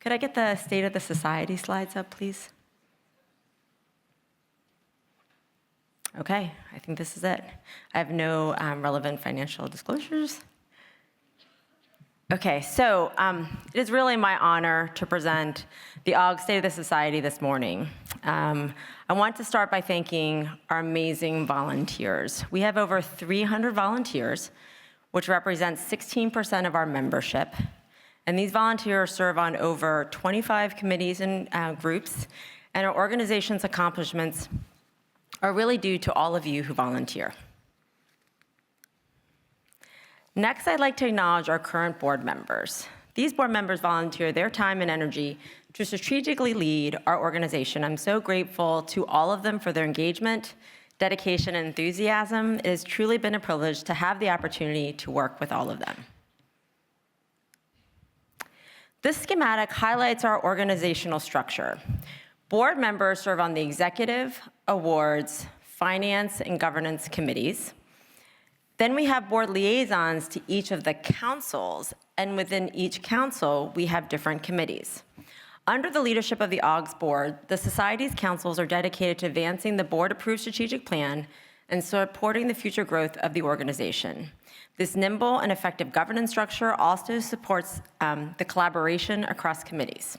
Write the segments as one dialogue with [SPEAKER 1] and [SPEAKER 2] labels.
[SPEAKER 1] Could I get the State of the Society slides up, please? Okay, I think this is it. I have no relevant financial disclosures. Okay, so it is really my honor to present the AUGS State of the Society this morning. I want to start by thanking our amazing volunteers. We have over 300 volunteers, which represents 16% of our membership. And these volunteers serve on over 25 committees and groups, and our organization's accomplishments are really due to all of you who volunteer. Next, I'd like to acknowledge our current board members. These board members volunteer their time and energy to strategically lead our organization. I'm so grateful to all of them for their engagement, dedication, and enthusiasm. It has truly been a privilege to have the opportunity to work with all of them. This schematic highlights our organizational structure. Board members serve on the executive, awards, finance, and governance committees. Then we have board liaisons to each of the councils, and within each council, we have different committees. Under the leadership of the AUGS board, the Society's councils are dedicated to advancing the board-approved strategic plan and supporting the future growth of the organization. This nimble and effective governance structure also supports the collaboration across committees.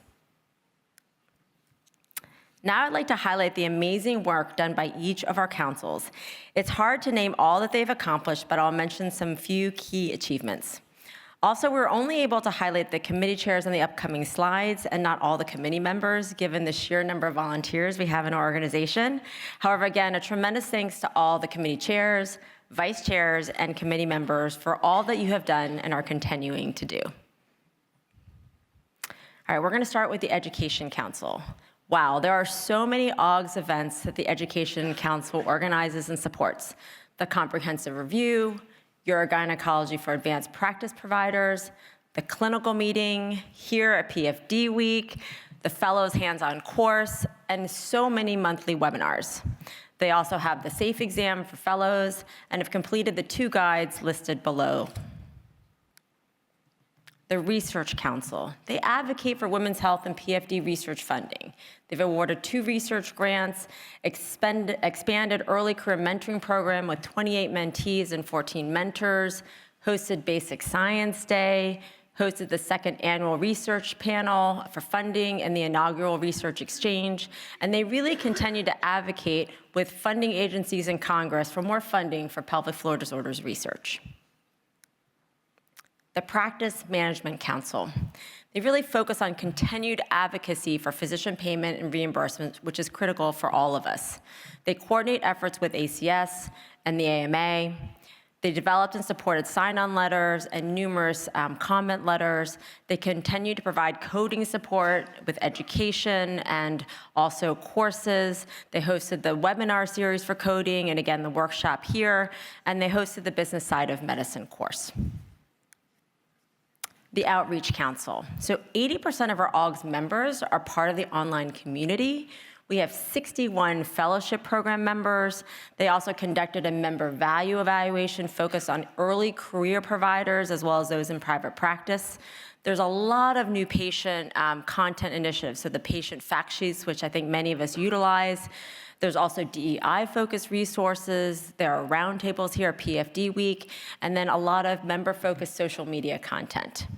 [SPEAKER 1] Now I'd like to highlight the amazing work done by each of our councils. It's hard to name all that they've accomplished, but I'll mention some few key achievements. Also, we're only able to highlight the committee chairs on the upcoming slides and not all the committee members, given the sheer number of volunteers we have in our organization. However, again, a tremendous thanks to all the committee chairs, vice chairs, and committee members for all that you have done and are continuing to do. All right, we're gonna start with the Education Council. Wow, there are so many AUGS events that the Education Council organizes and supports. The Comprehensive Review, Urogynecology for Advanced Practice Providers, the Clinical Meeting, here at PFD Week, the Fellows Hands-On Course, and so many monthly webinars. They also have the SAFE exam for fellows and have completed the 2 guides listed below. The Research Council. They advocate for women's health and PFD research funding. They've awarded 2 research grants, expanded early career mentoring program with 28 mentees and 14 mentors, hosted Basic Science Day, hosted the 2nd annual research panel for funding and the inaugural research exchange, and they really continue to advocate with funding agencies in Congress for more funding for pelvic floor disorders research. The Practice Management Council. They really focus on continued advocacy for physician payment and reimbursement, which is critical for all of us. They coordinate efforts with ACS and the AMA. They developed and supported sign-on letters and numerous comment letters. They continue to provide coding support with education and also courses. They hosted the webinar series for coding and again, the workshop here, and they hosted the Business Side of Medicine course. The Outreach Council. So 80% of our AUGS members are part of the online community. We have 61 fellowship program members. They also conducted a member value evaluation focused on early career providers as well as those in private practice. There's a lot of new patient content initiatives, so the patient fact sheets, which I think many of us utilize. There's also DEI-focused resources. There are roundtables here at PFD Week, and then a lot of member-focused social media content.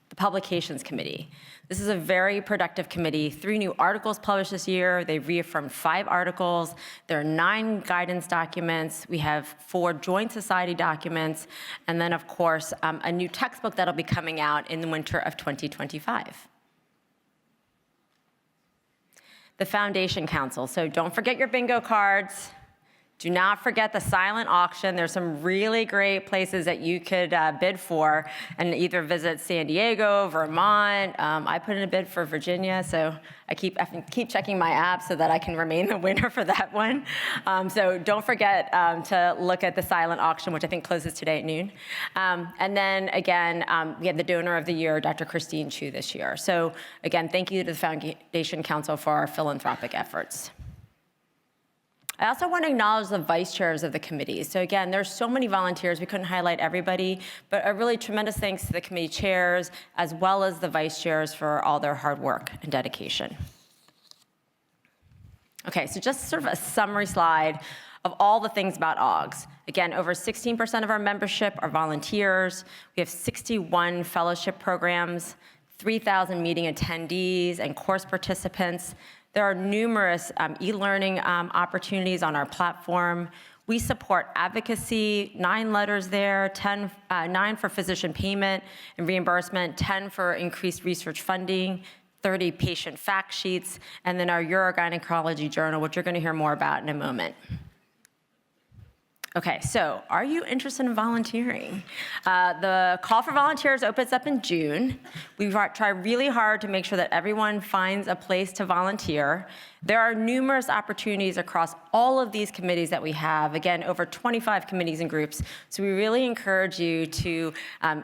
[SPEAKER 1] The Publications Committee. This is a very productive committee. 3 new articles published this year. They reaffirmed 5 articles. There are 9 guidance documents. We have 4 joint society documents. And then, of course, a new textbook that'll be coming out in the winter of 2025. The Foundation Council. So don't forget your bingo cards. Do not forget the silent auction. There's some really great places that you could bid for and either visit San Diego, Vermont. I put in a bid for Virginia, so I keep checking my app so that I can remain the winner for that one. So don't forget to look at the silent auction, which I think closes today at noon. And then again, we had the Donor of the Year, Dr. Christine Chu this year. So again, thank you to the Foundation Council for our philanthropic efforts. I also want to acknowledge the vice chairs of the committees. So again, there's so many volunteers, we couldn't highlight everybody, but a really tremendous thanks to the committee chairs as well as the vice chairs for all their hard work and dedication. Okay, so just sort of a summary slide of all the things about AUGS. Again, over 16% of our membership are volunteers. We have 61 fellowship programs, 3,000 meeting attendees and course participants. There are numerous e-learning opportunities on our platform. We support advocacy, 9 letters there, 9 for physician payment and reimbursement, 10 for increased research funding, 30 patient fact sheets, and then our Urogynecology journal, which you're going to hear more about in a moment. Okay, so are you interested in volunteering? The call for volunteers opens up in June. We've tried really hard to make sure that everyone finds a place to volunteer. There are numerous opportunities across all of these committees that we have. Again, over 25 committees and groups. So we really encourage you to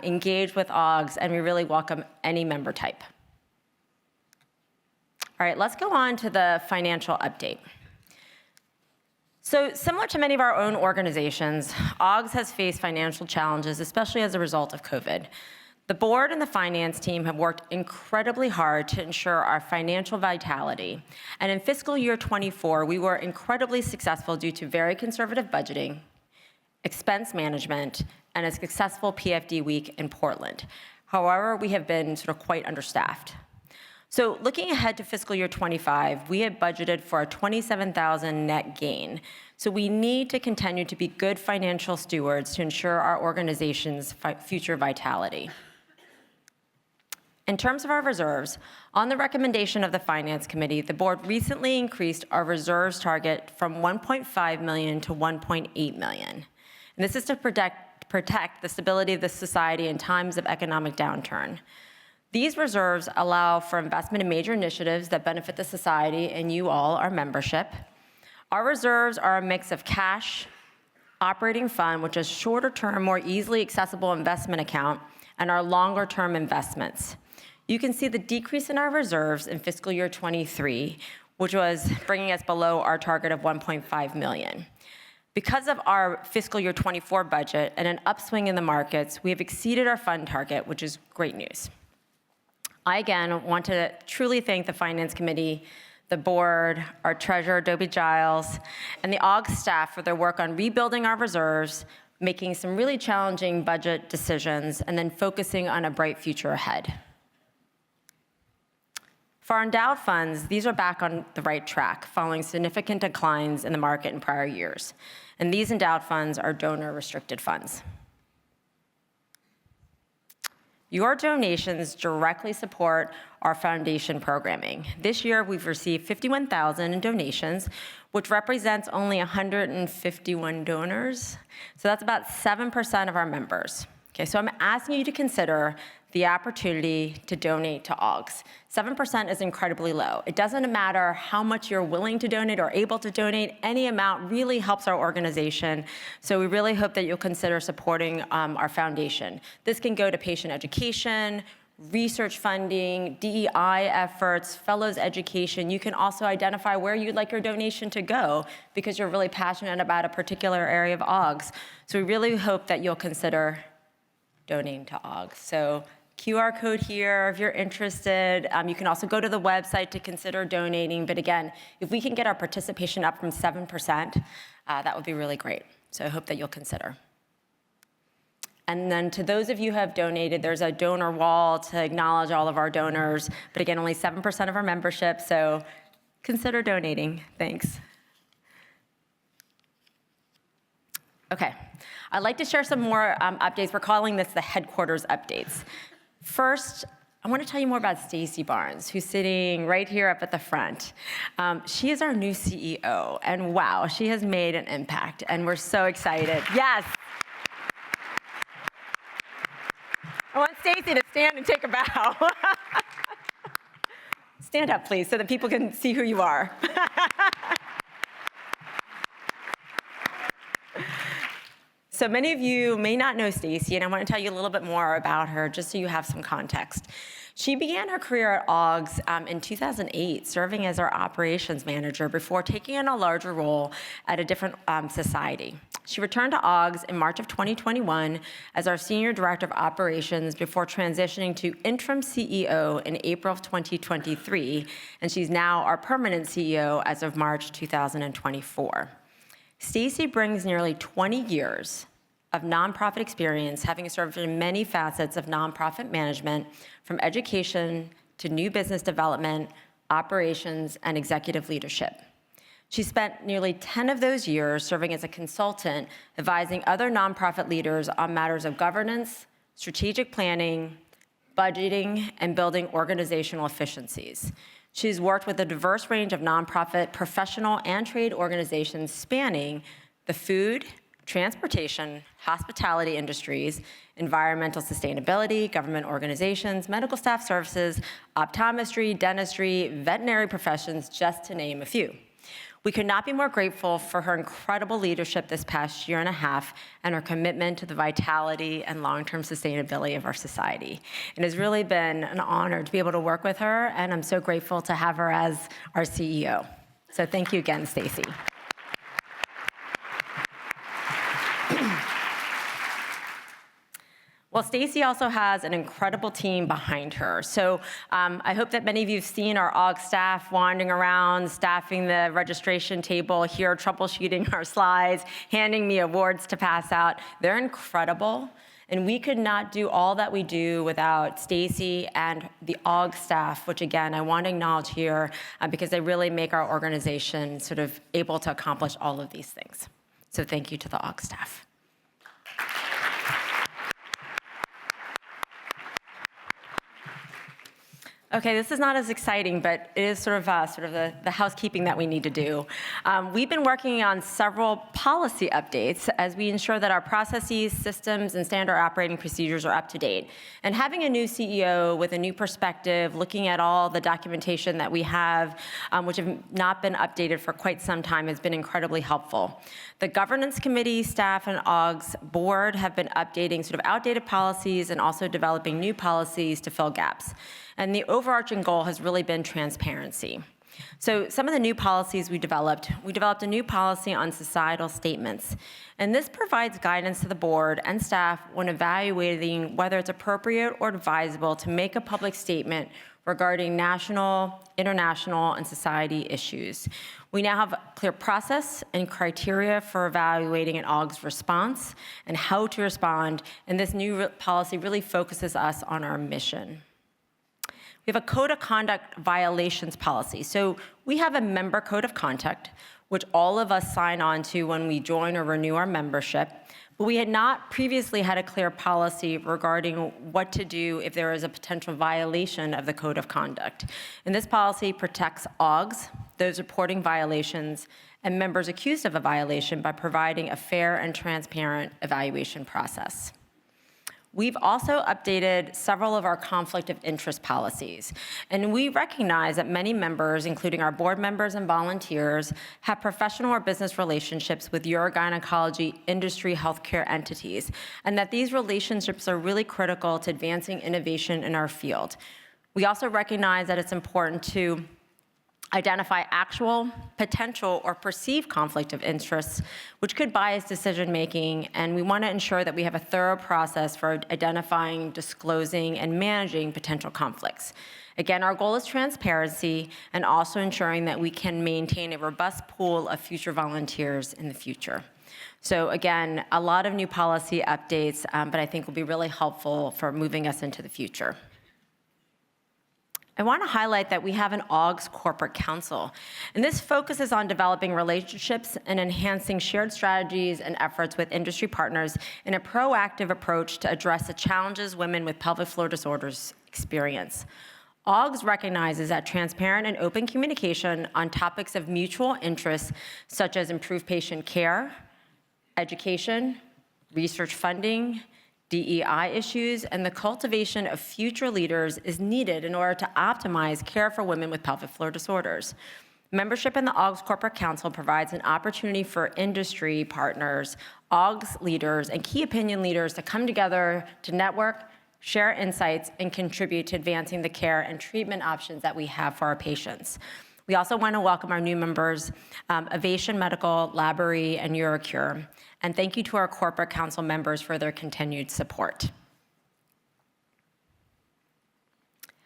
[SPEAKER 1] engage with AUGS, and we really welcome any member type. All right, let's go on to the financial update. So similar to many of our own organizations, AUGS has faced financial challenges, especially as a result of COVID. The board and the finance team have worked incredibly hard to ensure our financial vitality. And in fiscal year 24, we were incredibly successful due to very conservative budgeting, expense management, and a successful PFD week in Portland. However, we have been sort of quite understaffed. So looking ahead to fiscal year 25, we had budgeted for a 27,000 net gain. So we need to continue to be good financial stewards to ensure our organization's future vitality. In terms of our reserves, on the recommendation of the Finance Committee, the board recently increased our reserves target from 1.5 million to 1.8 million. And this is to protect the stability of the society in times of economic downturn. These reserves allow for investment in major initiatives that benefit the society and you all, our membership. Our reserves are a mix of cash, operating fund, which is shorter term, more easily accessible investment account, and our longer term investments. You can see the decrease in our reserves in fiscal year 23, which was bringing us below our target of 1.5 million. Because of our fiscal year 24 budget and an upswing in the markets, we have exceeded our fund target, which is great news. I, again, want to truly thank the Finance Committee, the board, our treasurer, Dobie Giles, and the AUGS staff for their work on rebuilding our reserves, making some really challenging budget decisions, and then focusing on a bright future ahead. For our endowed funds, these are back on the right track, following significant declines in the market in prior years. And these endowed funds are donor-restricted funds. Your donations directly support our foundation programming. This year, we've received 51,000 in donations, which represents only 151 donors. So that's about 7% of our members. Okay, so I'm asking you to consider the opportunity to donate to AUGS. 7% is incredibly low. It doesn't matter how much you're willing to donate or able to donate, any amount really helps our organization. So we really hope that you'll consider supporting our foundation. This can go to patient education, research funding, DEI efforts, fellows education. You can also identify where you'd like your donation to go because you're really passionate about a particular area of AUGS. So we really hope that you'll consider donating to AUGS. So QR code here if you're interested. You can also go to the website to consider donating. But again, if we can get our participation up from 7%, that would be really great. So I hope that you'll consider. And then to those of you who have donated, there's a donor wall to acknowledge all of our donors. But again, only 7% of our membership, so consider donating. Thanks. Okay, I'd like to share some more updates. We're calling this the headquarters updates. First, I want to tell you more about Stacy Barnes, who's sitting right here up at the front. She is our new CEO, and wow, she has made an impact, and we're so excited. Yes. I want Stacy to stand and take a bow. Stand up, please, so that people can see who you are. So So many of you may not know Stacy, and I want to tell you a little bit more about her just so you have some context. She began her career at AUGS in 2008, serving as our operations manager before taking on a larger role at a different society. She returned to AUGS in March of 2021 as our Senior Director of Operations before transitioning to interim CEO in April of 2023, and she's now our permanent CEO as of March 2024. Stacy brings nearly 20 years of nonprofit experience, having served in many facets of nonprofit management, from education to new business development, operations, and executive leadership. She spent nearly 10 of those years serving as a consultant, advising other nonprofit leaders on matters of governance, strategic planning, budgeting, and building organizational efficiencies. She's worked with a diverse range of nonprofit, professional, and trade organizations spanning the food, transportation, hospitality industries, environmental sustainability, government organizations, medical staff services, optometry, dentistry, veterinary professions, just to name a few. We could not be more grateful for her incredible leadership this past year and a half and her commitment to the vitality and long-term sustainability of our society. It has really been an honor to be able to work with her, and I'm so grateful to have her as our CEO. So thank you again, Stacy. Well, Stacy also has an incredible team behind her. So I hope that many of you have seen our AUGS staff wandering around, staffing the registration table here, troubleshooting our slides, handing me awards to pass out. They're incredible. And we could not do all that we do without Stacy and the AUGS staff, which again, I want to acknowledge here because they really make our organization sort of able to accomplish all of these things. So thank you to the AUGS staff. Okay, this is not as exciting, but it is sort of the housekeeping that we need to do. We've been working on several policy updates as we ensure that our processes, systems, and standard operating procedures are up to date. And having a new CEO with a new perspective, looking at all the documentation that we have, which have not been updated for quite some time, has been incredibly helpful. The governance committee, staff, and AUGS board have been updating sort of outdated policies and also developing new policies to fill gaps. And the overarching goal has really been transparency. So some of the new policies we developed a new policy on societal statements. And this provides guidance to the board and staff when evaluating whether it's appropriate or advisable to make a public statement regarding national, international, and society issues. We now have a clear process and criteria for evaluating an AUGS response and how to respond. And this new policy really focuses us on our mission. We have a code of conduct violations policy. So we have a member code of conduct, which all of us sign on to when we join or renew our membership. But we had not previously had a clear policy regarding what to do if there is a potential violation of the code of conduct. And this policy protects AUGS, those reporting violations, and members accused of a violation by providing a fair and transparent evaluation process. We've also updated several of our conflict of interest policies. And we recognize that many members, including our board members and volunteers, have professional or business relationships with urogynecology industry healthcare entities, and that these relationships are really critical to advancing innovation in our field. We also recognize that it's important to identify actual, potential, or perceived conflict of interests, which could bias decision-making, and we want to ensure that we have a thorough process for identifying, disclosing, and managing potential conflicts. Again, our goal is transparency and also ensuring that we can maintain a robust pool of future volunteers in the future. So again, a lot of new policy updates, but I think will be really helpful for moving us into the future. I want to highlight that we have an AUGS Corporate Council, and this focuses on developing relationships and enhancing shared strategies and efforts with industry partners in a proactive approach to address the challenges women with pelvic floor disorders experience. AUGS recognizes that transparent and open communication on topics of mutual interest, such as improved patient care, education, research funding, DEI issues, and the cultivation of future leaders is needed in order to optimize care for women with pelvic floor disorders. Membership in the AUGS Corporate Council provides an opportunity for industry partners, AUGS leaders, and key opinion leaders to come together to network, share insights, and contribute to advancing the care and treatment options that we have for our patients. We also want to welcome our new members, Ovation Medical, Laborie, and Urocure. And thank you to our corporate council members for their continued support.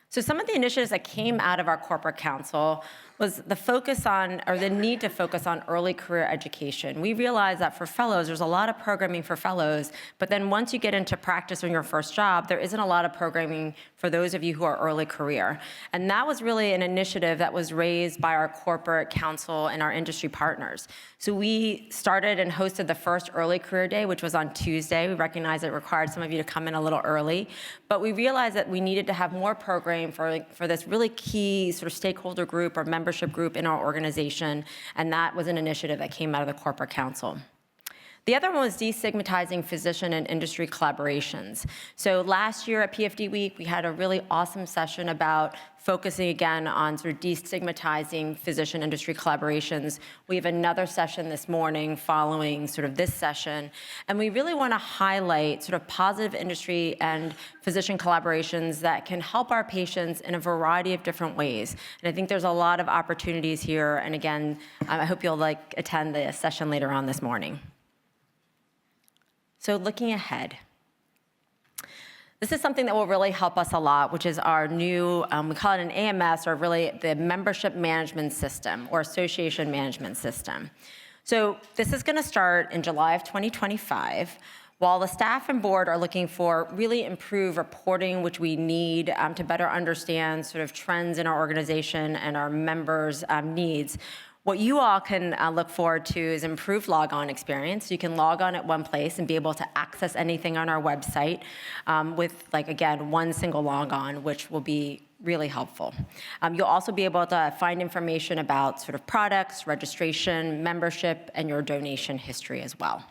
[SPEAKER 1] So some of the initiatives that came out of our corporate council was the focus on, or the need to focus on early career education. We realized that for fellows, there's a lot of programming for fellows, but then once you get into practice on your first job, there isn't a lot of programming for those of you who are early career. And that was really an initiative that was raised by our corporate council and our industry partners. So we started and hosted the first early career day, which was on Tuesday. We recognized it required some of you to come in a little early, but we realized that we needed to have more programming for this really key sort of stakeholder group or membership group in our organization, and that was an initiative that came out of the corporate council. The other one was destigmatizing physician and industry collaborations. So last year at PFD Week, we had a really awesome session about focusing again on sort of destigmatizing physician industry collaborations. We have another session this morning following sort of this session, and we really want to highlight sort of positive industry and physician collaborations that can help our patients in a variety of different ways. And I think there's a lot of opportunities here, and again, I hope you'll attend the session later on this morning. So looking ahead, this is something that will really help us a lot, which is our new, we call it an AMS, or really the Membership Management System, or Association Management System. So this is gonna start in July of 2025, while the staff and board are looking for really improved reporting, which we need to better understand sort of trends in our organization and our members' needs. What you all can look forward to is improved log-on experience. You can log on at one place and be able to access anything on our website with, again, one single log-on, which will be really helpful. You'll also be able to find information about sort of products, registration, membership, and your donation history as well.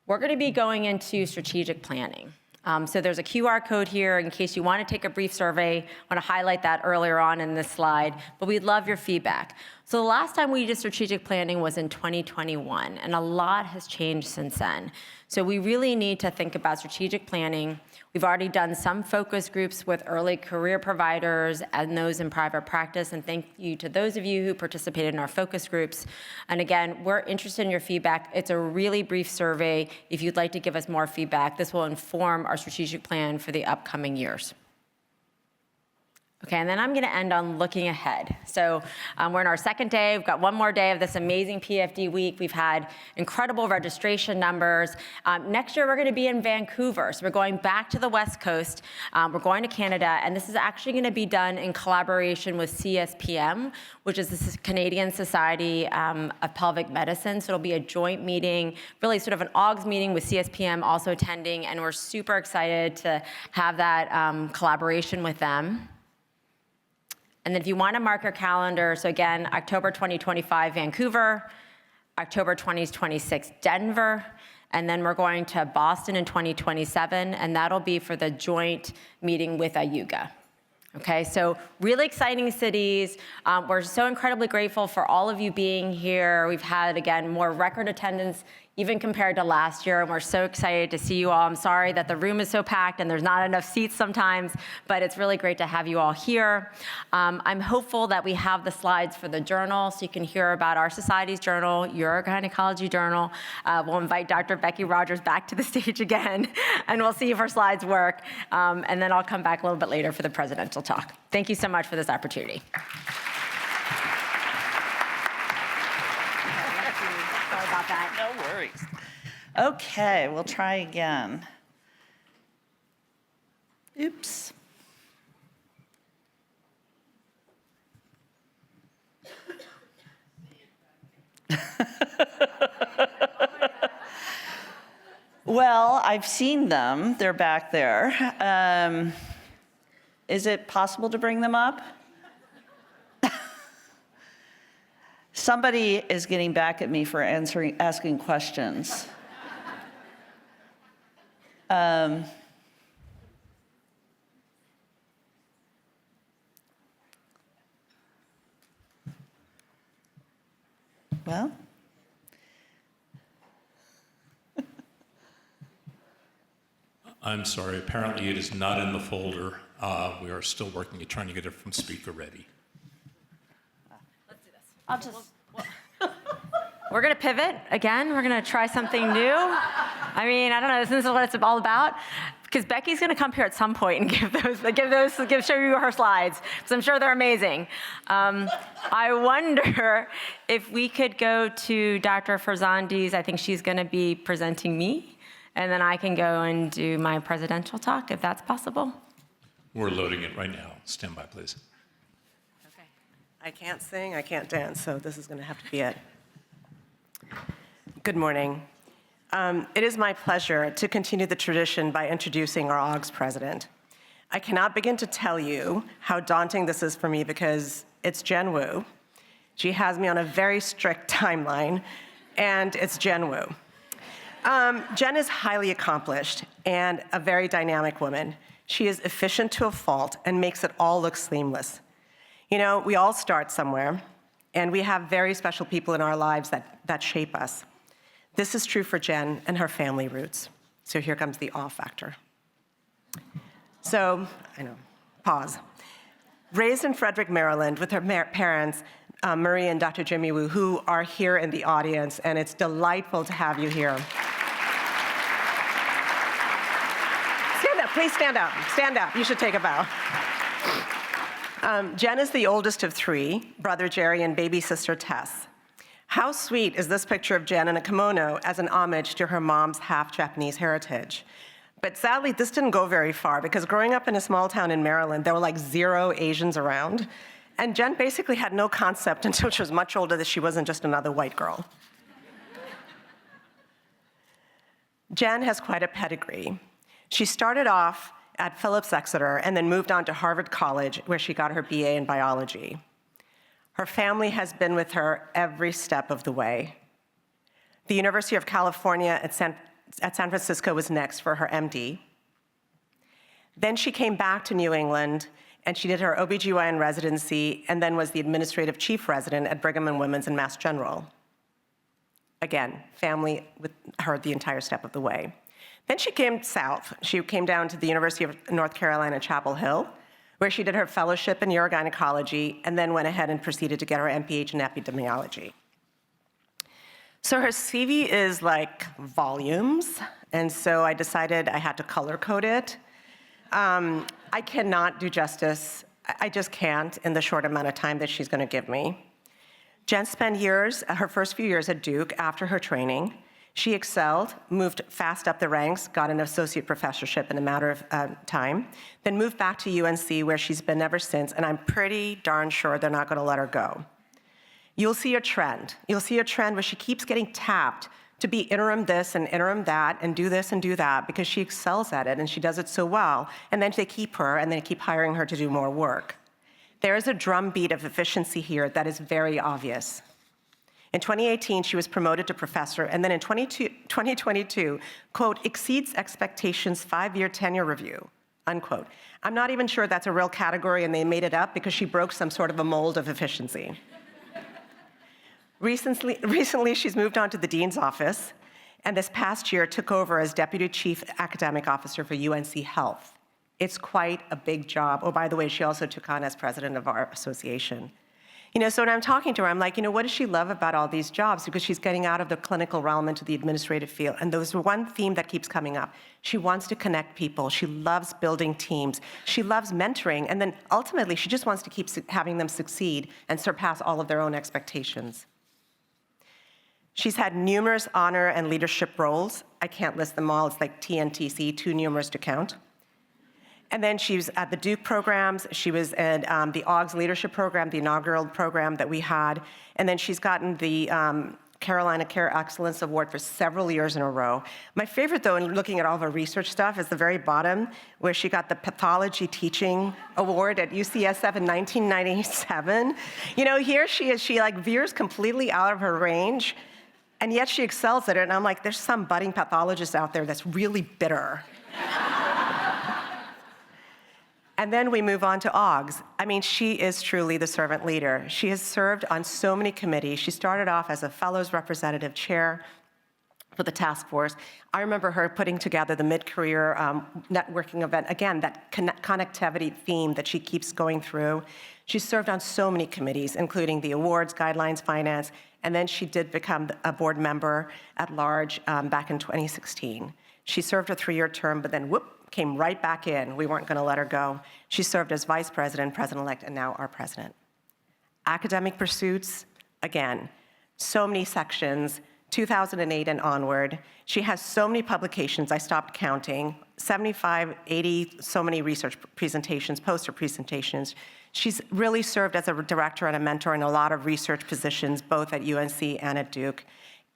[SPEAKER 1] We're going to be going into strategic planning. So there's a QR code here in case you want to take a brief survey. I want to highlight that earlier on in this slide, but we'd love your feedback. So the last time we did strategic planning was in 2021, and a lot has changed since then. So we really need to think about strategic planning. We've already done some focus groups with early career providers and those in private practice, and thank you to those of you who participated in our focus groups. And again, we're interested in your feedback. It's a really brief survey. If you'd like to give us more feedback, this will inform our strategic plan for the upcoming years. Okay, and then I'm going to end on looking ahead. So we're in our second day. We've got one more day of this amazing PFD week. We've had incredible registration numbers. Next year, we're going to be in Vancouver. So we're going back to the West Coast. We're going to Canada, and this is actually going to be done in collaboration with CSPM, which is the Canadian Society of Pelvic Medicine. So it'll be a joint meeting, really sort of an AUGS meeting with CSPM also attending, and we're super excited to have that collaboration with them. And then if you want to mark your calendar, so again, October 2025, Vancouver, October 2026, Denver, and then we're going to Boston in 2027, and that'll be for the joint meeting with AUGS. Okay, so really exciting cities. We're so incredibly grateful for all of you being here. We've had, again, more record attendance even compared to last year, and we're so excited to see you all. I'm sorry that the room is so packed and there's not enough seats sometimes, but it's really great to have you all here. I'm hopeful that we have the slides for the journal, so you can hear about our society's journal, Urogynecology journal. We'll invite Dr. Becky Rogers back to the stage again, and we'll see if our slides work, and then I'll come back a little bit later for the presidential talk. Thank you so much for this opportunity. Sorry about that.
[SPEAKER 2] No worries. Okay, we'll try again. Oops. Well, I've seen them. They're back there. Is it possible to bring them up? Somebody is getting back at me for asking questions. Well,
[SPEAKER 3] I'm sorry, apparently it is not in the folder. We are still working at trying to get it from speaker ready.
[SPEAKER 1] I'll just. We're going to pivot again. We're going to try something new. I mean, I don't know. This is what it's all about. Because Becky's going to come here at some point and show you her slides, because I'm sure they're amazing. I wonder if we could go to Dr. Ferzandi's. I think she's going to be presenting me, and then I can go and do my presidential talk, if that's possible.
[SPEAKER 3] We're loading it right now. Stand by, please.
[SPEAKER 4] Okay. I can't sing, I can't dance, so this is going to have to be it. Good morning. It is my pleasure to continue the tradition by introducing our AUGS president. I cannot begin to tell you how daunting this is for me because it's Jen Wu. She has me on a very strict timeline, and it's Jen Wu. Jen is highly accomplished and a very dynamic woman. She is efficient to a fault and makes it all look seamless. You know, we all start somewhere, and we have very special people in our lives that shape us. This is true for Jen and her family roots. So here comes the awe factor. So, I know, pause. Raised in Frederick, Maryland with her parents, Marie and Dr. Jimmy Wu, who are here in the audience, and it's delightful to have you here. Stand up, please stand up. Stand up, you should take a bow. Jen is the oldest of three, brother Jerry and baby sister Tess. How sweet is this picture of Jen in a kimono as an homage to her mom's half-Japanese heritage? But sadly, this didn't go very far because growing up in a small town in Maryland, there were like 0 Asians around. And Jen basically had no concept until she was much older that she wasn't just another white girl. Jen has quite a pedigree. She started off at Phillips Exeter and then moved on to Harvard College, where she got her BA in biology. Her family has been with her every step of the way. The University of California at San Francisco was next for her MD. Then she came back to New England, and she did her OBGYN residency, and then was the administrative chief resident at Brigham and Women's in Mass General. Again, family with her the entire step of the way. Then she came south. She came down to the University of North Carolina, Chapel Hill, where she did her fellowship in urogynecology, and then went ahead and proceeded to get her MPH in epidemiology. So her CV is like volumes, and so I decided I had to color code it. I cannot do justice. I just can't in the short amount of time that she's going to give me. Jen spent her first few years at Duke after her training. She excelled, moved fast up the ranks, got an associate professorship in a matter of time, then moved back to UNC, where she's been ever since, and I'm pretty darn sure they're not going to let her go. You'll see a trend. You'll see a trend where she keeps getting tapped to be interim this and interim that and do this and do that because she excels at it and she does it so well. And then they keep her and they keep hiring her to do more work. There is a drumbeat of efficiency here that is very obvious. In 2018, she was promoted to professor, and then in 2022, quote, exceeds expectations 5-year tenure review, unquote. I'm not even sure that's a real category and they made it up because she broke some sort of a mold of efficiency. Recently, she's moved on to the dean's office, and this past year took over as deputy chief academic officer for UNC Health. It's quite a big job. Oh, by the way, she also took on as president of our association. You know, so when I'm talking to her, I'm like, you know, what does she love about all these jobs? Because she's getting out of the clinical realm into the administrative field. And there's one theme that keeps coming up. She wants to connect people. She loves building teams. She loves mentoring. And then ultimately, she just wants to keep having them succeed and surpass all of their own expectations. She's had numerous honor and leadership roles. I can't list them all. It's like TNTC, too numerous to count. And then she was at the Duke programs. She was at the AUGS leadership program, the inaugural program that we had. And then she's gotten the Carolina Care Excellence Award for several years in a row. My favorite, though, in looking at all of her research stuff, is the very bottom, where she got the Pathology Teaching Award at UCSF in 1997. You know, here she is. She like veers completely out of her range, and yet she excels at it. And I'm like, there's some budding pathologist out there that's really bitter. And then we move on to AUGS. I mean, she is truly the servant leader. She has served on so many committees. She started off as a Fellows Representative Chair for the task force. I remember her putting together the mid-career networking event. Again, that connectivity theme that she keeps going through. She served on so many committees, including the awards, guidelines, finance, and then she did become a board member at large back in 2016. She served a 3-year term, but then whoop, came right back in. We weren't gonna let her go. She served as vice president, president-elect, and now our president. Academic pursuits, again, so many sections, 2008 and onward. She has so many publications, I stopped counting, 75, 80, so many research presentations, poster presentations. She's really served as a director and a mentor in a lot of research positions, both at UNC and at Duke.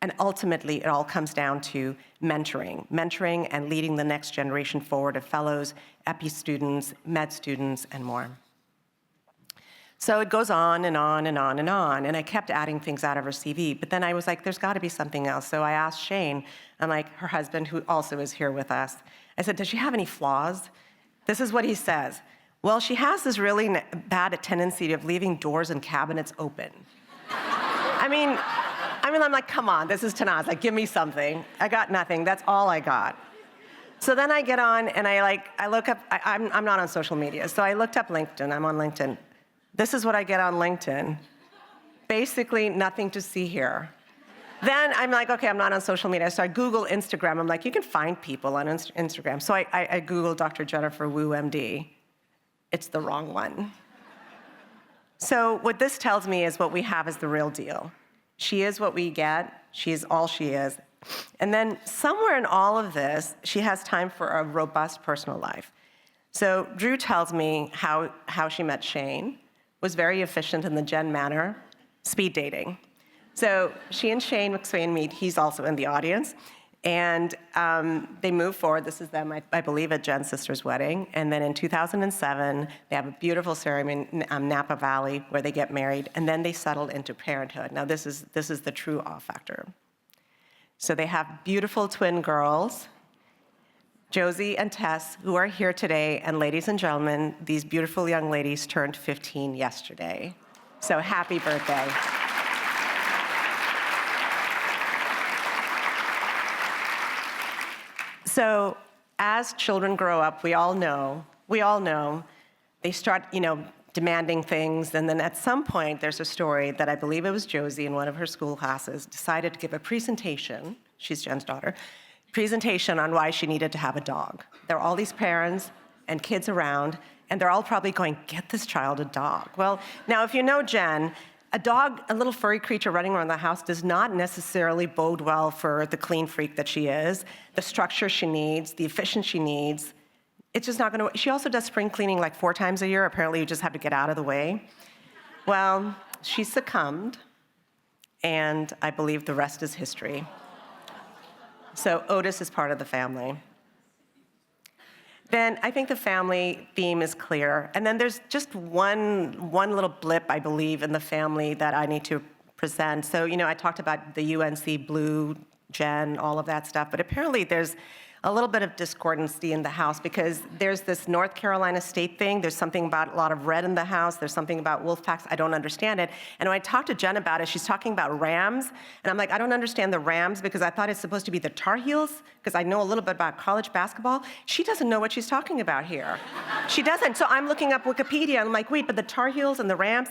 [SPEAKER 4] And ultimately, it all comes down to mentoring and leading the next generation forward of fellows, epi students, med students, and more. So it goes on and on and on and on, and I kept adding things out of her CV, but then I was like, there's gotta be something else. So I asked Shane, I'm like, her husband, who also is here with us, I said, does she have any flaws? This is what he says. Well, she has this really bad tendency of leaving doors and cabinets open. I mean, I'm like, come on, this is Tanaz, like, give me something. I got nothing, that's all I got. So then I get on and I look up, I'm not on social media, so I looked up LinkedIn, I'm on LinkedIn. This is what I get on LinkedIn. Basically, nothing to see here. Then I'm like, okay, I'm not on social media. So I Google Instagram. I'm like, you can find people on Instagram. So I Google Dr. Jennifer Wu, MD. It's the wrong one. So what this tells me is what we have is the real deal. She is what we get. She is all she is. And then somewhere in all of this, she has time for a robust personal life. So Drew tells me how she met Shane, was very efficient in the Jen manner, speed dating. So she and Shane McSwain meet, he's also in the audience, and they move forward. This is them, I believe, at Jen's sister's wedding. And then in 2007, they have a beautiful ceremony in Napa Valley where they get married, and then they settled into parenthood. Now this is the true awe factor. So they have beautiful twin girls, Josie and Tess, who are here today, and ladies and gentlemen, these beautiful young ladies turned 15 yesterday. So happy birthday. So as children grow up, we all know, they start, demanding things, and then at some point, there's a story that I believe it was Josie in one of her school classes decided to give a presentation, she's Jen's daughter, presentation on why she needed to have a dog. There are all these parents and kids around, and they're all probably going, get this child a dog. Well, now if you know Jen, a dog, a little furry creature running around the house does not necessarily bode well for the clean freak that she is, the structure she needs, the efficiency she needs. It's just not gonna, she also does spring cleaning like 4 times a year. Apparently you just have to get out of the way. Well, she succumbed, and I believe the rest is history. So Otis is part of the family. Then I think the family theme is clear. And then there's just one little blip, I believe, in the family that I need to present. So, I talked about the UNC Blue, Jen, all of that stuff, but apparently there's a little bit of discordancy in the house because there's this North Carolina state thing. There's something about a lot of red in the house. There's something about wolf packs. I don't understand it. And when I talked to Jen about it, she's talking about Rams. And I'm like, I don't understand the Rams because I thought it's supposed to be the Tar Heels because I know a little bit about college basketball. She doesn't know what she's talking about here. She doesn't. So I'm looking up Wikipedia. And I'm like, wait, but the Tar Heels and the Rams,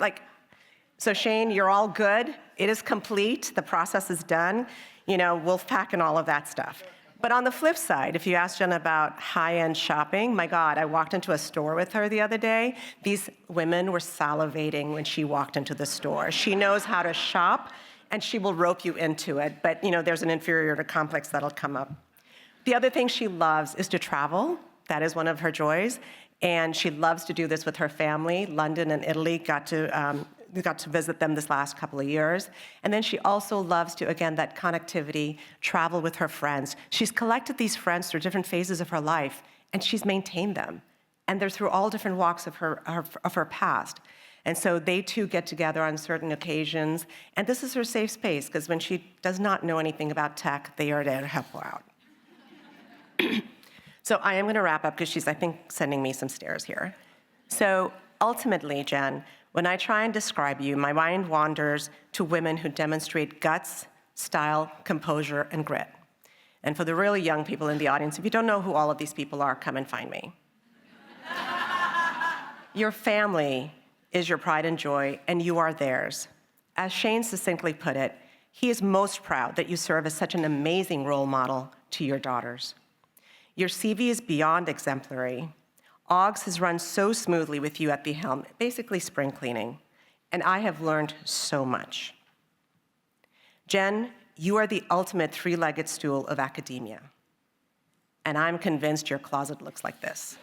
[SPEAKER 4] so Shane, you're all good. It is complete. The process is done. Wolf pack and all of that stuff. But on the flip side, if you ask Jen about high-end shopping, my God, I walked into a store with her the other day. These women were salivating when she walked into the store. She knows how to shop, and she will rope you into it. But there's an inferiority complex that'll come up. The other thing she loves is to travel. That is one of her joys. And she loves to do this with her family. London and Italy we got to visit them this last couple of years. And then she also loves to, again, that connectivity, travel with her friends. She's collected these friends through different phases of her life, and she's maintained them. And they're through all different walks of her past. And so they too get together on certain occasions. And this is her safe space, because when she does not know anything about tech, they are there to help her out. So I am going to wrap up, because she's, I think, sending me some stares here. So ultimately, Jen, when I try and describe you, my mind wanders to women who demonstrate guts, style, composure, and grit. And for the really young people in the audience, if you don't know who all of these people are, come and find me. Your family is your pride and joy, and you are theirs. As Shane succinctly put it, he is most proud that you serve as such an amazing role model to your daughters. Your CV is beyond exemplary. AUGS has run so smoothly with you at the helm, basically spring cleaning, and I have learned so much. Jen, you are the ultimate three-legged stool of academia, and I'm convinced your closet looks like this.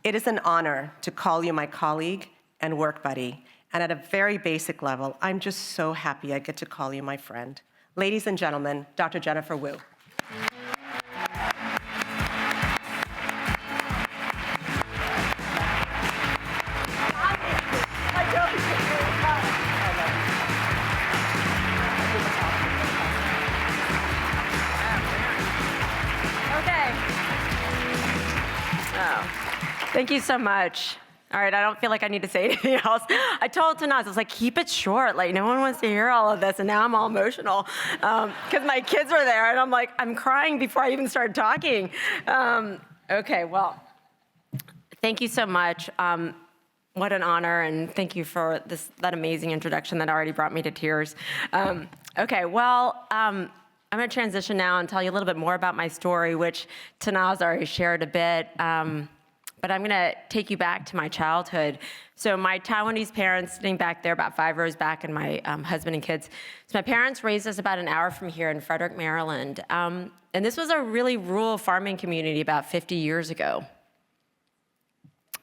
[SPEAKER 4] It is an honor to call you my colleague and work buddy, and at a very basic level, I'm just so happy I get to call you my friend. Ladies and gentlemen, Dr. Jennifer Wu.
[SPEAKER 1] Thank you so much. All right, I don't feel like I need to say anything else. I told Tanaz, I was like, keep it short. Like, no one wants to hear all of this, and now I'm all emotional because my kids were there, and I'm like, I'm crying before I even started talking. Okay, well, thank you so much. What an honor, and thank you for that amazing introduction that already brought me to tears. Okay, well, I'm going to transition now and tell you a little bit more about my story, which Tanaz already shared a bit. But I'm going to take you back to my childhood. So my Taiwanese parents, sitting back there about 5 rows back, and my husband and kids. So my parents raised us about an hour from here in Frederick, Maryland. And this was a really rural farming community about 50 years ago.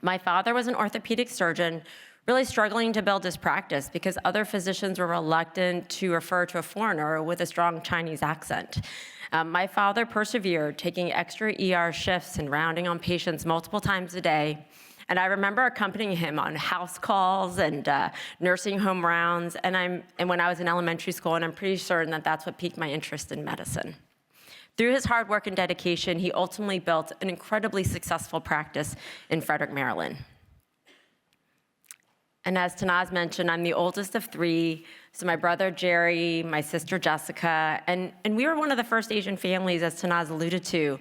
[SPEAKER 1] My father was an orthopedic surgeon, really struggling to build his practice because other physicians were reluctant to refer to a foreigner with a strong Chinese accent. My father persevered, taking extra ER shifts and rounding on patients multiple times a day. And I remember accompanying him on house calls and nursing home rounds, and when I was in elementary school, and I'm pretty certain that that's what piqued my interest in medicine. Through his hard work and dedication, he ultimately built an incredibly successful practice in Frederick, Maryland. And as Tanaz mentioned, I'm the oldest of 3. So my brother Jerry, my sister Jessica, and we were one of the first Asian families, as Tanaz alluded to,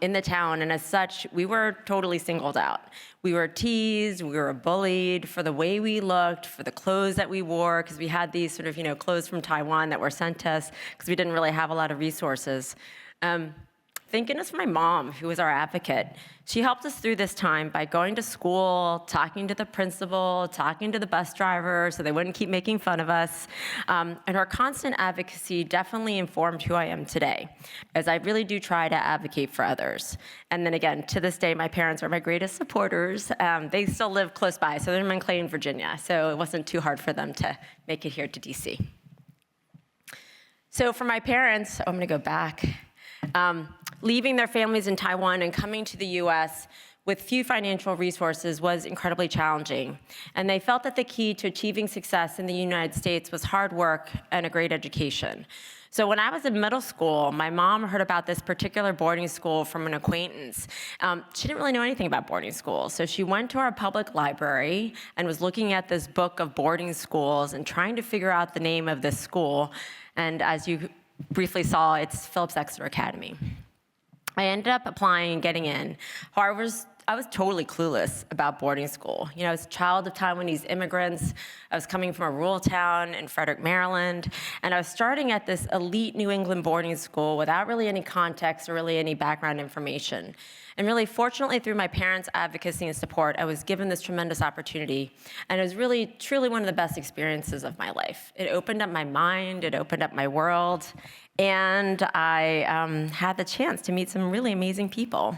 [SPEAKER 1] in the town. And as such, we were totally singled out. We were teased, we were bullied for the way we looked, for the clothes that we wore, because we had these sort of, clothes from Taiwan that were sent to us, because we didn't really have a lot of resources. Thank goodness for my mom, who was our advocate. She helped us through this time by going to school, talking to the principal, talking to the bus driver so they wouldn't keep making fun of us. And her constant advocacy definitely informed who I am today, as I really do try to advocate for others. And then again, to this day, my parents are my greatest supporters. They still live close by, so they're in Montclair, Virginia, so it wasn't too hard for them to make it here to DC. So for my parents, I'm gonna go back. Leaving their families in Taiwan and coming to the US with few financial resources was incredibly challenging. And they felt that the key to achieving success in the United States was hard work and a great education. So when I was in middle school, my mom heard about this particular boarding school from an acquaintance. She didn't really know anything about boarding schools. So she went to our public library and was looking at this book of boarding schools and trying to figure out the name of this school. And as you briefly saw, it's Phillips Exeter Academy. I ended up applying and getting in. However, I was totally clueless about boarding school. I was a child of Taiwanese immigrants. I was coming from a rural town in Frederick, Maryland, and I was starting at this elite New England boarding school without really any context or really any background information. And really, fortunately, through my parents' advocacy and support, I was given this tremendous opportunity, and it was really, truly one of the best experiences of my life. It opened up my mind, it opened up my world, and I had the chance to meet some really amazing people.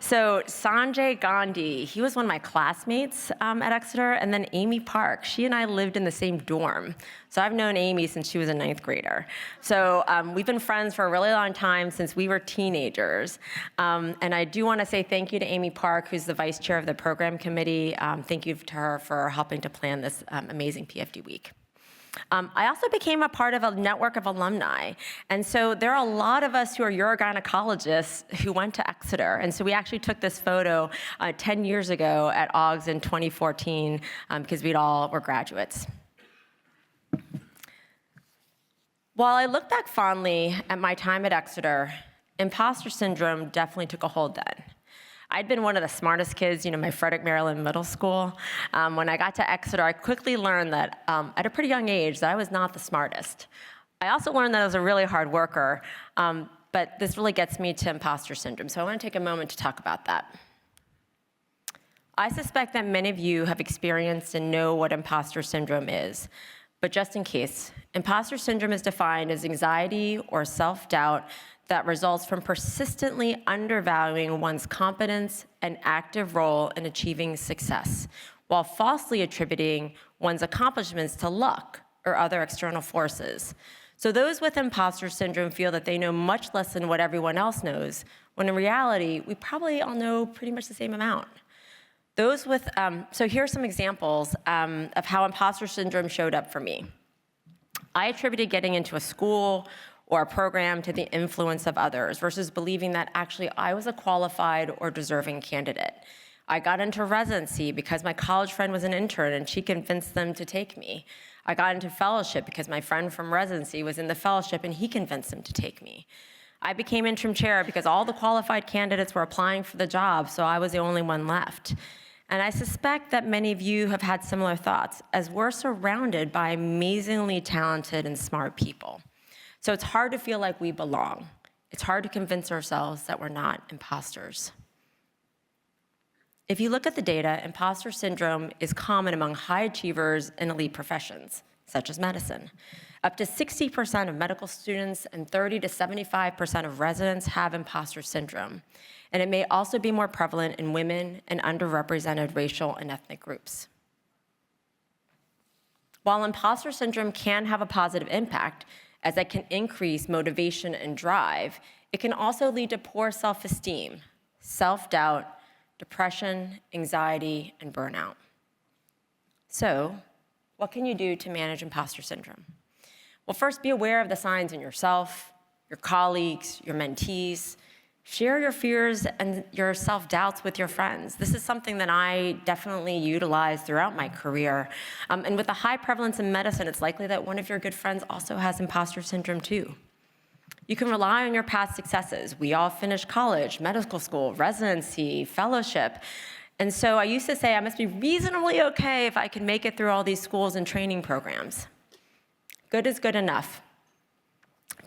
[SPEAKER 1] So Sanjay Gandhi, he was one of my classmates at Exeter, and then Amy Park, she and I lived in the same dorm. So I've known Amy since she was a 9th grader. So we've been friends for a really long time, since we were teenagers. And I do want to say thank you to Amy Park, who's the vice chair of the program committee. Thank you to her for helping to plan this amazing PFD week. I also became a part of a network of alumni. And so there are a lot of us who are urogynecologists who went to Exeter. And so we actually took this photo 10 years ago at AUGS in 2014 because we all were graduates. While I look back fondly at my time at Exeter, imposter syndrome definitely took a hold then. I'd been one of the smartest kids, my Frederick, Maryland middle school. When I got to Exeter, I quickly learned that at a pretty young age that I was not the smartest. I also learned that I was a really hard worker, but this really gets me to imposter syndrome, so I want to take a moment to talk about that. I suspect that many of you have experienced and know what imposter syndrome is, but just in case, imposter syndrome is defined as anxiety or self-doubt that results from persistently undervaluing one's competence and active role in achieving success, while falsely attributing one's accomplishments to luck or other external forces. So those with imposter syndrome feel that they know much less than what everyone else knows, when in reality, we probably all know pretty much the same amount. Those with, so here are some examples of how imposter syndrome showed up for me. I attributed getting into a school or a program to the influence of others versus believing that actually I was a qualified or deserving candidate. I got into residency because my college friend was an intern and she convinced them to take me. I got into fellowship because my friend from residency was in the fellowship and he convinced them to take me. I became interim chair because all the qualified candidates were applying for the job, so I was the only one left. And I suspect that many of you have had similar thoughts, as we're surrounded by amazingly talented and smart people. So it's hard to feel like we belong. It's hard to convince ourselves that we're not imposters. If you look at the data, imposter syndrome is common among high achievers in elite professions, such as medicine. Up to 60% of medical students and 30 to 75% of residents have imposter syndrome. And it may also be more prevalent in women and underrepresented racial and ethnic groups. While imposter syndrome can have a positive impact, as it can increase motivation and drive, it can also lead to poor self-esteem, self-doubt, depression, anxiety, and burnout. So, what can you do to manage imposter syndrome? Well, first, be aware of the signs in yourself, your colleagues, your mentees. Share your fears and your self-doubts with your friends. This is something that I definitely utilized throughout my career. And with the high prevalence in medicine, it's likely that one of your good friends also has imposter syndrome too. You can rely on your past successes. We all finished college, medical school, residency, fellowship. And so I used to say I must be reasonably okay if I can make it through all these schools and training programs. Good is good enough.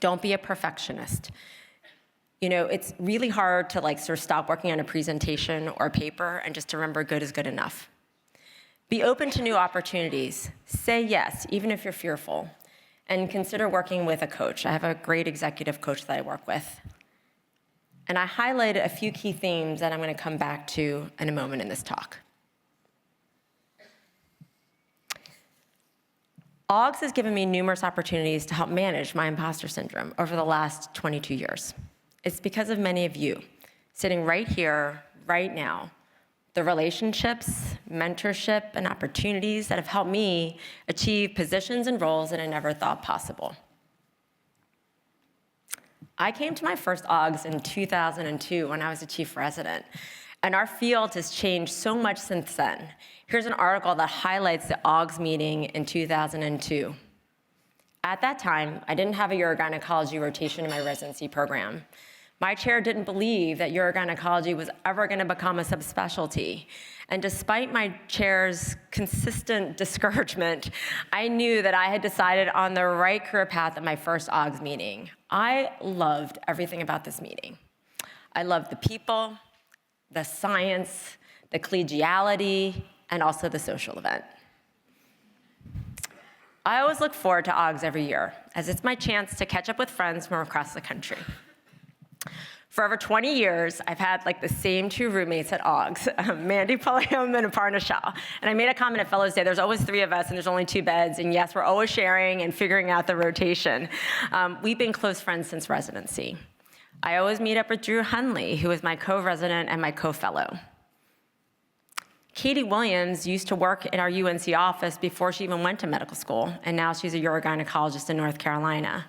[SPEAKER 1] Don't be a perfectionist. It's really hard to sort of stop working on a presentation or a paper and just to remember good is good enough. Be open to new opportunities. Say yes, even if you're fearful. And consider working with a coach. I have a great executive coach that I work with. And I highlighted a few key themes that I'm going to come back to in a moment in this talk. AUGS has given me numerous opportunities to help manage my imposter syndrome over the last 22 years. It's because of many of you sitting right here, right now. The relationships, mentorship, and opportunities that have helped me achieve positions and roles that I never thought possible. I came to my first AUGS in 2002 when I was a chief resident, and our field has changed so much since then. Here's an article that highlights the AUGS meeting in 2002. At that time, I didn't have a urogynecology rotation in my residency program. My chair didn't believe that urogynecology was ever going to become a subspecialty. And despite my chair's consistent discouragement, I knew that I had decided on the right career path at my first AUGS meeting. I loved everything about this meeting. I loved the people, the science, the collegiality, and also the social event. I always look forward to AUGS every year, as it's my chance to catch up with friends from across the country. For over 20 years, I've had the same two roommates at AUGS, Mandy Pulliam and Aparna Shah. And I made a comment at Fellows Day, there's always 3 of us and there's only 2 beds, and yes, we're always sharing and figuring out the rotation. We've been close friends since residency. I always meet up with Drew Hunley, who is my co-resident and my co-fellow. Katie Williams used to work in our UNC office before she even went to medical school, and now she's a urogynecologist in North Carolina.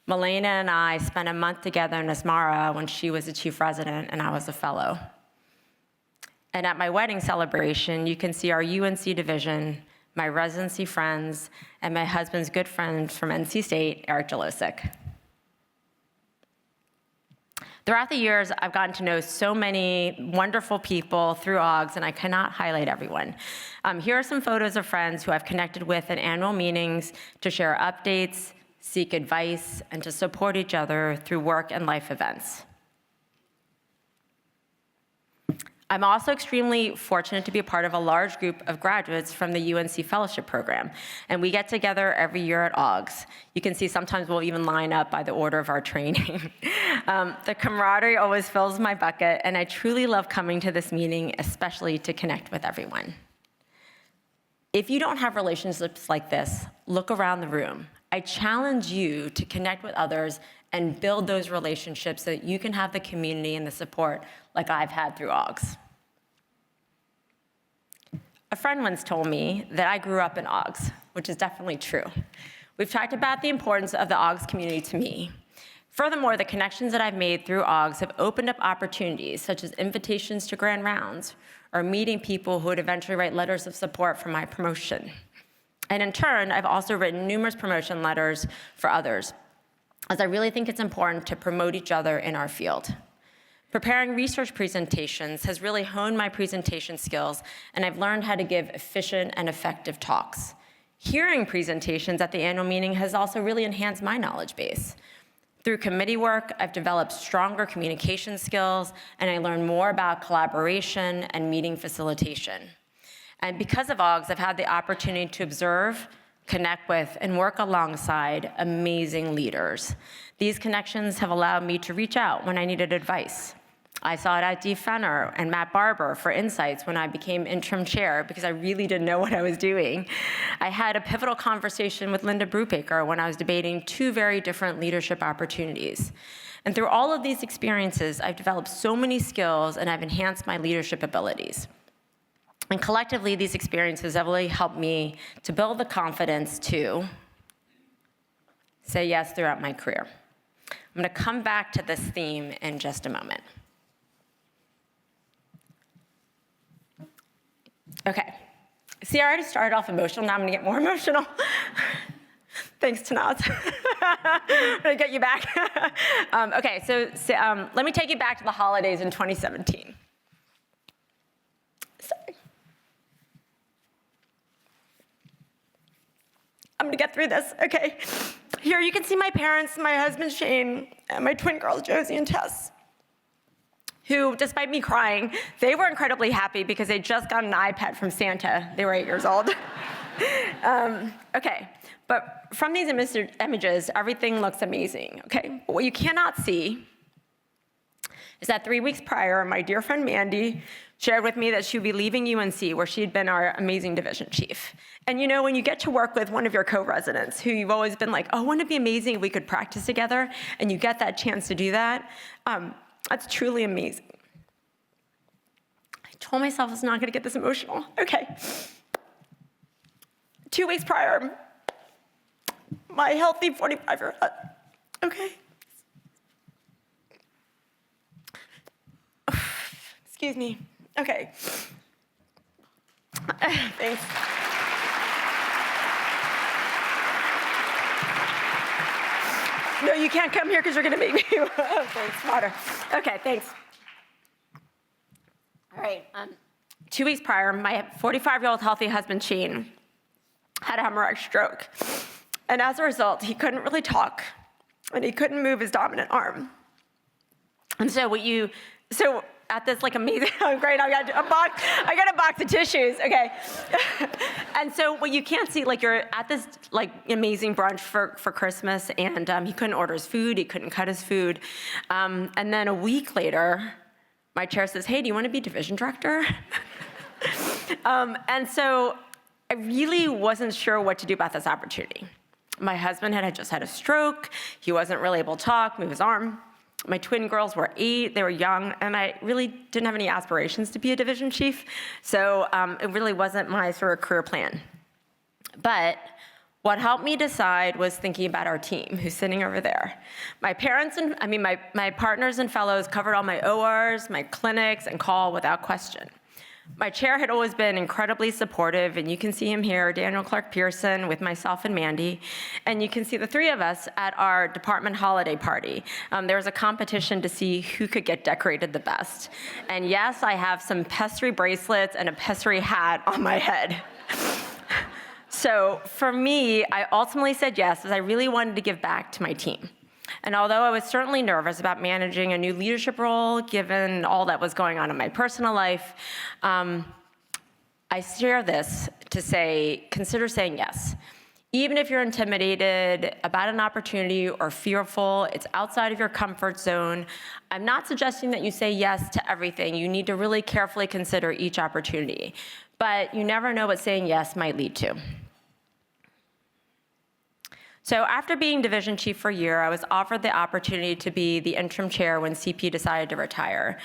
[SPEAKER 1] Milena and I spent a month together in Asmara when she was a chief resident and I was a fellow. And at my wedding celebration, you can see our UNC division, my residency friends, and my husband's good friend from NC State, Eric Jelosic. Throughout the years, I've gotten to know so many wonderful people through AUGS, and I cannot highlight everyone. Here are some photos of friends who I've connected with in annual meetings to share updates, seek advice, and to support each other through work and life events. I'm also extremely fortunate to be a part of a large group of graduates from the UNC Fellowship Program, and we get together every year at AUGS. You can see sometimes we'll even line up by the order of our training. The camaraderie always fills my bucket, and I truly love coming to this meeting, especially to connect with everyone. If you don't have relationships like this, look around the room. I challenge you to connect with others and build those relationships so that you can have the community and the support like I've had through AUGS. A friend once told me that I grew up in AUGS, which is definitely true. We've talked about the importance of the AUGS community to me. Furthermore, the connections that I've made through AUGS have opened up opportunities such as invitations to grand rounds or meeting people who would eventually write letters of support for my promotion. And in turn, I've also written numerous promotion letters for others, as I really think it's important to promote each other in our field. Preparing research presentations has really honed my presentation skills, and I've learned how to give efficient and effective talks. Hearing presentations at the annual meeting has also really enhanced my knowledge base. Through committee work, I've developed stronger communication skills, and I learned more about collaboration and meeting facilitation. And because of AUGS, I've had the opportunity to observe, connect with, and work alongside amazing leaders. These connections have allowed me to reach out when I needed advice. I sought out Dee Fenner and Matt Barber for insights when I became interim chair because I really didn't know what I was doing. I had a pivotal conversation with Linda Brubaker when I was debating two very different leadership opportunities. And through all of these experiences, I've developed so many skills and I've enhanced my leadership abilities. And collectively, these experiences have really helped me to build the confidence to say yes throughout my career. I'm going to come back to this theme in just a moment. Okay, see, I already started off emotional, now I'm gonna get more emotional. Thanks, Tanaz. I'm gonna get you back. Okay, so let me take you back to the holidays in 2017. Sorry. I'm gonna get through this, okay. Here you can see my parents, my husband Shane, and my twin girls Josie and Tess, who, despite me crying, they were incredibly happy because they just got an iPad from Santa. They were 8 years old. Okay, but from these images, everything looks amazing, okay? But what you cannot see is that 3 weeks prior, my dear friend Mandy shared with me that she would be leaving UNC, where she had been our amazing division chief. And you know, when you get to work with one of your co-residents who you've always been like, oh, wouldn't it be amazing if we could practice together, and you get that chance to do that, that's truly amazing. I told myself I was not gonna get this emotional. Okay. 2 weeks prior, my healthy 45-year-old, okay. Excuse me. Okay. Thanks. No, you can't come here because you're gonna make me. Thanks, water. Okay, thanks. All right. 2 weeks prior, my 45-year-old healthy husband, Shane, had a hemorrhagic stroke. And as a result, he couldn't really talk, and he couldn't move his dominant arm. And so at this like amazing, oh great, I got a box of tissues, okay. And so what you can't see, like you're at this like amazing brunch for Christmas, and he couldn't order his food, he couldn't cut his food. And then a week later, my chair says, hey, do you want to be division director? And so I really wasn't sure what to do about this opportunity. My husband had just had a stroke, he wasn't really able to talk, move his arm. My twin girls were 8, they were young, and I really didn't have any aspirations to be a division chief, so it really wasn't my sort of career plan. But what helped me decide was thinking about our team, who's sitting over there. My partners and fellows covered all my ORs, my clinics, and call without question. My chair had always been incredibly supportive, and you can see him here, Daniel Clark Pearson, with myself and Mandy. And you can see the 3 of us at our department holiday party. There was a competition to see who could get decorated the best. And yes, I have some pessary bracelets and a pessary hat on my head. So for me, I ultimately said yes, as I really wanted to give back to my team. And although I was certainly nervous about managing a new leadership role, given all that was going on in my personal life, I share this to say, consider saying yes. Even if you're intimidated about an opportunity or fearful, it's outside of your comfort zone, I'm not suggesting that you say yes to everything. You need to really carefully consider each opportunity. But you never know what saying yes might lead to. So after being division chief for a year, I was offered the opportunity to be the interim chair when CP decided to retire.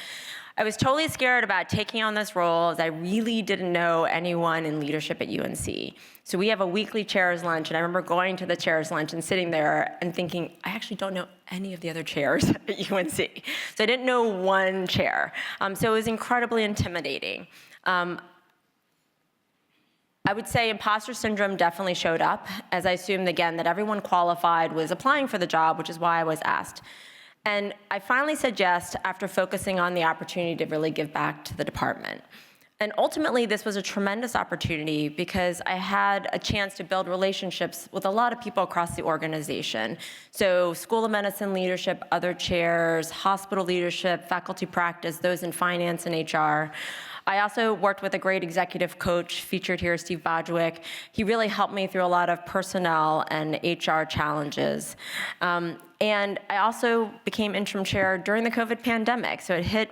[SPEAKER 1] I was totally scared about taking on this role, as I really didn't know anyone in leadership at UNC. So we have a weekly chair's lunch, and I remember going to the chair's lunch and sitting there and thinking, I actually don't know any of the other chairs at UNC. So I didn't know one chair. So it was incredibly intimidating. I would say imposter syndrome definitely showed up, as I assumed, again, that everyone qualified was applying for the job, which is why I was asked. And I finally said yes after focusing on the opportunity to really give back to the department. And ultimately, this was a tremendous opportunity because I had a chance to build relationships with a lot of people across the organization. So School of Medicine leadership, other chairs, hospital leadership, faculty practice, those in finance and HR. I also worked with a great executive coach, featured here, Steve Bodgewick. He really helped me through a lot of personnel and HR challenges. And I also became interim chair during the COVID pandemic. So it hit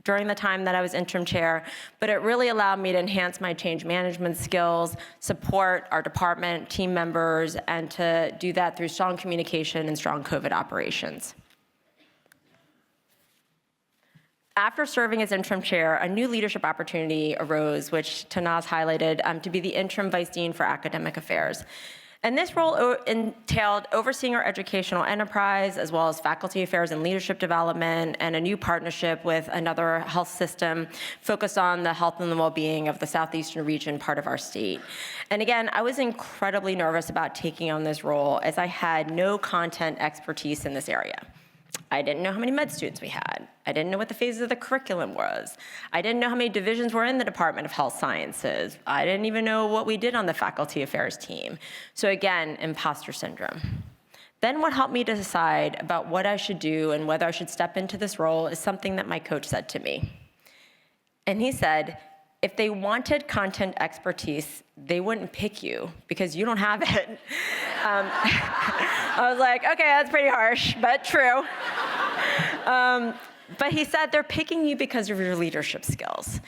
[SPEAKER 1] during the time that I was interim chair, but it really allowed me to enhance my change management skills, support our department, team members, and to do that through strong communication and strong COVID operations. After serving as interim chair, a new leadership opportunity arose, which Tanaz highlighted, to be the interim vice dean for academic affairs. And this role entailed overseeing our educational enterprise, as well as faculty affairs and leadership development, and a new partnership with another health system focused on the health and the well-being of the southeastern region, part of our state. And again, I was incredibly nervous about taking on this role, as I had no content expertise in this area. I didn't know how many med students we had. I didn't know what the phases of the curriculum was. I didn't know how many divisions were in the Department of Health Sciences. I didn't even know what we did on the faculty affairs team. So again, imposter syndrome. Then what helped me to decide about what I should do and whether I should step into this role is something that my coach said to me. And he said, if they wanted content expertise, they wouldn't pick you because you don't have it. I was like, okay, that's pretty harsh, but true. But he said they're picking you because of your leadership skills.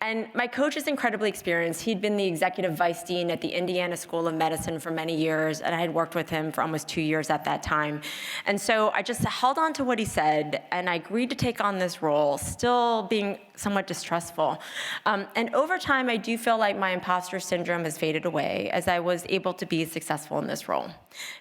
[SPEAKER 1] And my coach is incredibly experienced. He'd been the executive vice dean at the Indiana School of Medicine for many years, and I had worked with him for almost 2 years at that time. And so I just held on to what he said, and I agreed to take on this role, still being somewhat distrustful. And over time, I do feel like my imposter syndrome has faded away as I was able to be successful in this role.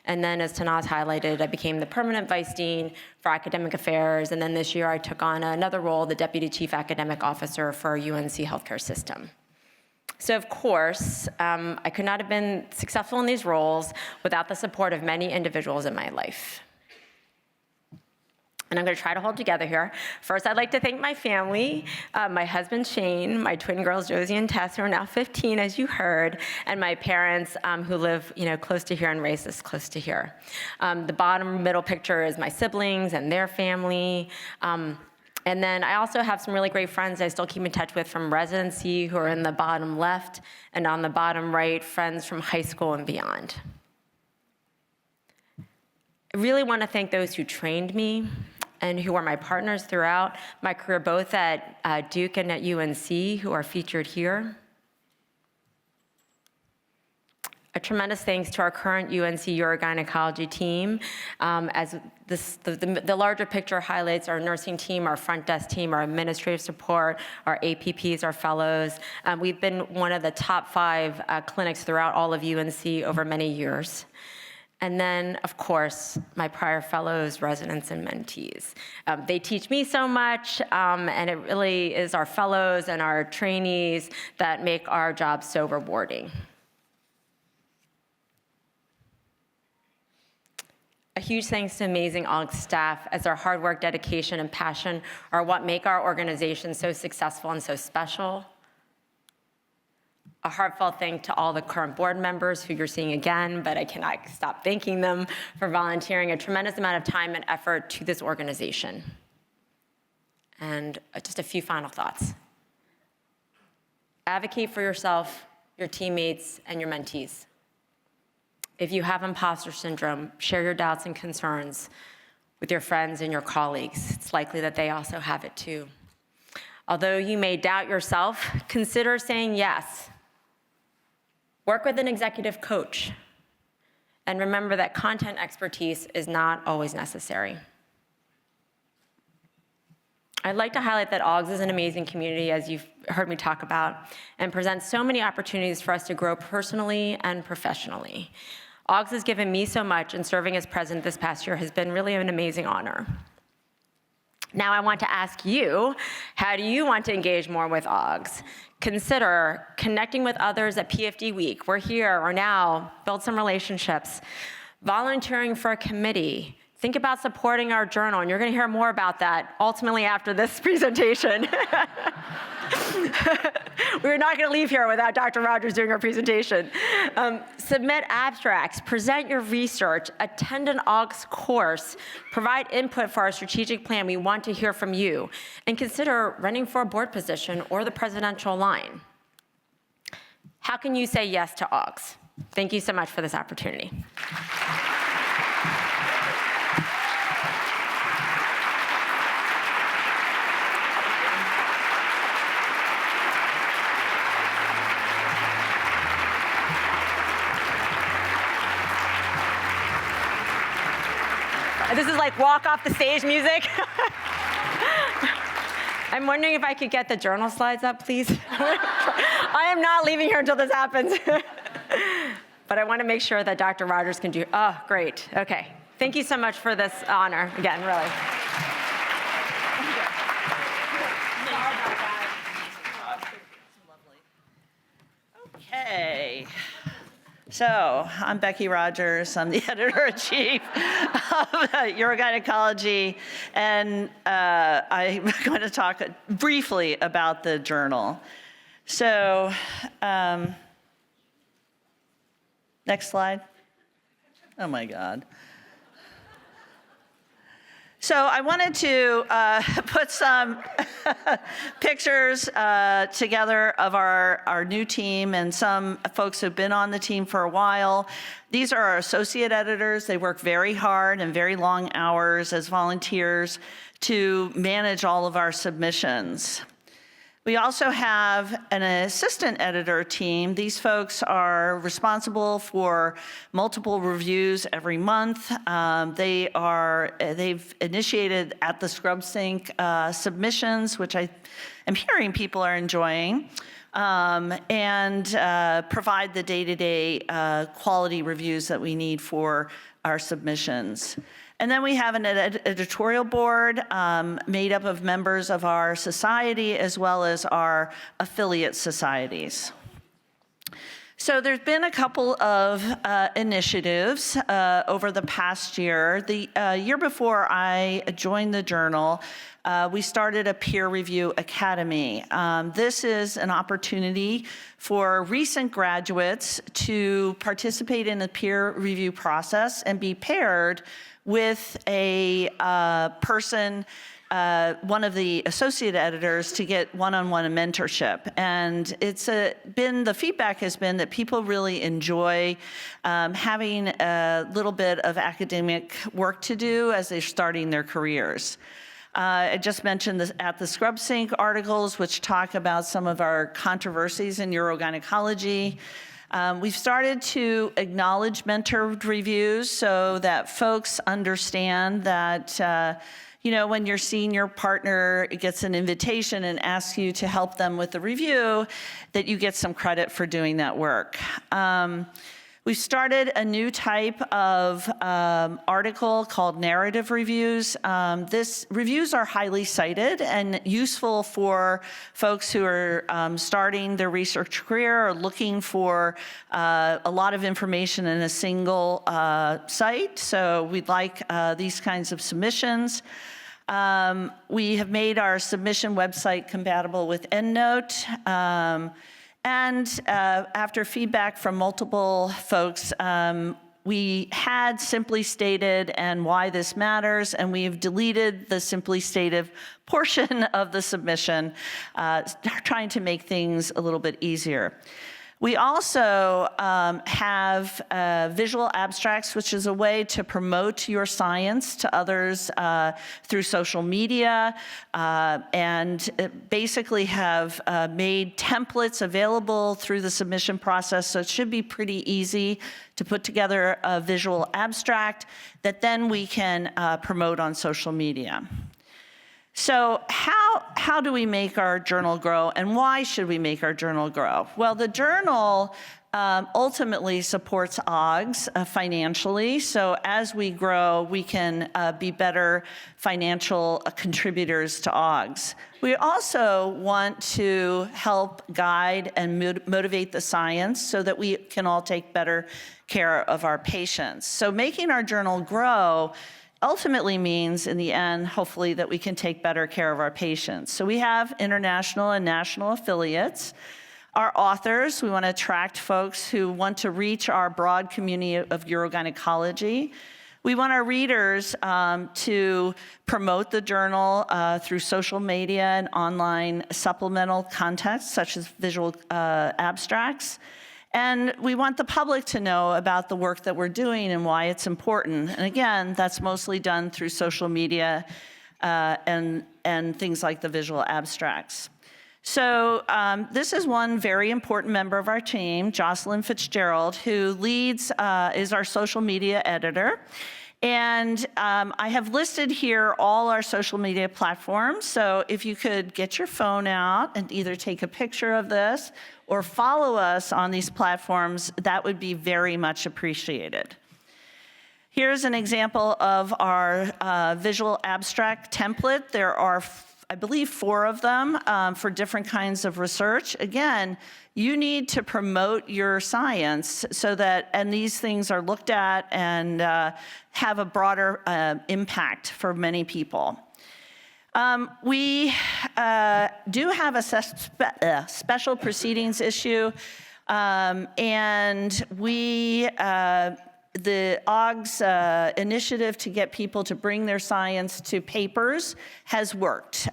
[SPEAKER 1] And then, as Tanaz highlighted, I became the permanent vice dean for academic affairs, and then this year I took on another role, the deputy chief academic officer for UNC healthcare system. So of course, I could not have been successful in these roles without the support of many individuals in my life. And I'm going to try to hold together here. First, I'd like to thank my family, my husband, Shane, my twin girls, Josie and Tess, who are now 15, as you heard, and my parents who live close to here and raised us close to here. The bottom middle picture is my siblings and their family. And then I also have some really great friends I still keep in touch with from residency who are in the bottom left, and on the bottom right, friends from high school and beyond. I really want to thank those who trained me and who are my partners throughout my career, both at Duke and at UNC, who are featured here. A tremendous thanks to our current UNC Urogynecology team. As the larger picture highlights our nursing team, our front desk team, our administrative support, our APPs, our fellows. We've been one of the top 5 clinics throughout all of UNC over many years. And then, of course, my prior fellows, residents, and mentees. They teach me so much, and it really is our fellows and our trainees that make our job so rewarding. A huge thanks to amazing AUGS staff, as their hard work, dedication, and passion are what make our organization so successful and so special. A heartfelt thank to all the current board members who you're seeing again, but I cannot stop thanking them for volunteering a tremendous amount of time and effort to this organization. And just a few final thoughts. Advocate for yourself, your teammates, and your mentees. If you have imposter syndrome, share your doubts and concerns with your friends and your colleagues. It's likely that they also have it too. Although you may doubt yourself, consider saying yes. Work with an executive coach. And remember that content expertise is not always necessary. I'd like to highlight that AUGS is an amazing community, as you've heard me talk about, and presents so many opportunities for us to grow personally and professionally. AUGS has given me so much, and serving as president this past year has been really an amazing honor. Now I want to ask you, how do you want to engage more with AUGS? Consider connecting with others at PFD Week. We're here or now, build some relationships. Volunteering for a committee. Think about supporting our journal, and you're gonna hear more about that ultimately after this presentation. We're not gonna leave here without Dr. Rogers doing our presentation. Submit abstracts, present your research, attend an AUGS course, provide input for our strategic plan. We want to hear from you. And consider running for a board position or the presidential line. How can you say yes to AUGS? Thank you so much for this opportunity. This is like walk off the stage music. I'm wondering if I could get the journal slides up, please. I am not leaving here until this happens. But I want to make sure that Dr. Rogers can do, oh, great, okay. Thank you so much for this honor, again, really.
[SPEAKER 2] Okay. So I'm Becky Rogers. I'm the editor-in-chief of Urogynecology, and I'm going to talk briefly about the journal. So, next slide. Oh my God. So I wanted to put some pictures together of our new team and some folks who've been on the team for a while. These are our associate editors. They work very hard and very long hours as volunteers to manage all of our submissions. We also have an assistant editor team. These folks are responsible for multiple reviews every month. They've initiated at the scrub sink submissions, which I am hearing people are enjoying, and provide the day-to-day quality reviews that we need for our submissions. And then we have an editorial board made up of members of our society as well as our affiliate societies. So there's been a couple of initiatives over the past year. The year before I joined the journal, we started a peer review academy. This is an opportunity for recent graduates to participate in the peer review process and be paired with a person, one of the associate editors, to get one-on-one mentorship. And the feedback has been that people really enjoy having a little bit of academic work to do as they're starting their careers. I just mentioned this at the scrub sink articles, which talk about some of our controversies in urogynecology. We've started to acknowledge mentored reviews so that folks understand that when your senior partner gets an invitation and asks you to help them with the review, that you get some credit for doing that work. We've started a new type of article called narrative reviews. Reviews are highly cited and useful for folks who are starting their research career or looking for a lot of information in a single site. So we'd like these kinds of submissions. We have made our submission website compatible with EndNote. After feedback from multiple folks, we had simply stated and why this matters, and we've deleted the simply stated portion of the submission, trying to make things a little bit easier. We also have visual abstracts, which is a way to promote your science to others through social media, and basically have made templates available through the submission process, so it should be pretty easy to put together a visual abstract that then we can promote on social media. So how do we make our journal grow, and why should we make our journal grow? Well, the journal ultimately supports AUGS financially, so as we grow, we can be better financial contributors to AUGS. We also want to help guide and motivate the science so that we can all take better care of our patients. So making our journal grow ultimately means, in the end, hopefully, that we can take better care of our patients. So we have international and national affiliates. Our authors, we want to attract folks who want to reach our broad community of urogynecology. We want our readers to promote the journal through social media and online supplemental content, such as visual abstracts. And we want the public to know about the work that we're doing and why it's important. And again, that's mostly done through social media and things like the visual abstracts. So this is one very important member of our team, Jocelyn Fitzgerald, who is our social media editor. And I have listed here all our social media platforms. So if you could get your phone out and either take a picture of this or follow us on these platforms, that would be very much appreciated. Here's an example of our visual abstract template. There are, I believe, 4 of them for different kinds of research. Again, you need to promote your science so that, and these things are looked at and have a broader impact for many people. We do have a special proceedings issue, and the AUGS initiative to get people to bring their science to papers has worked.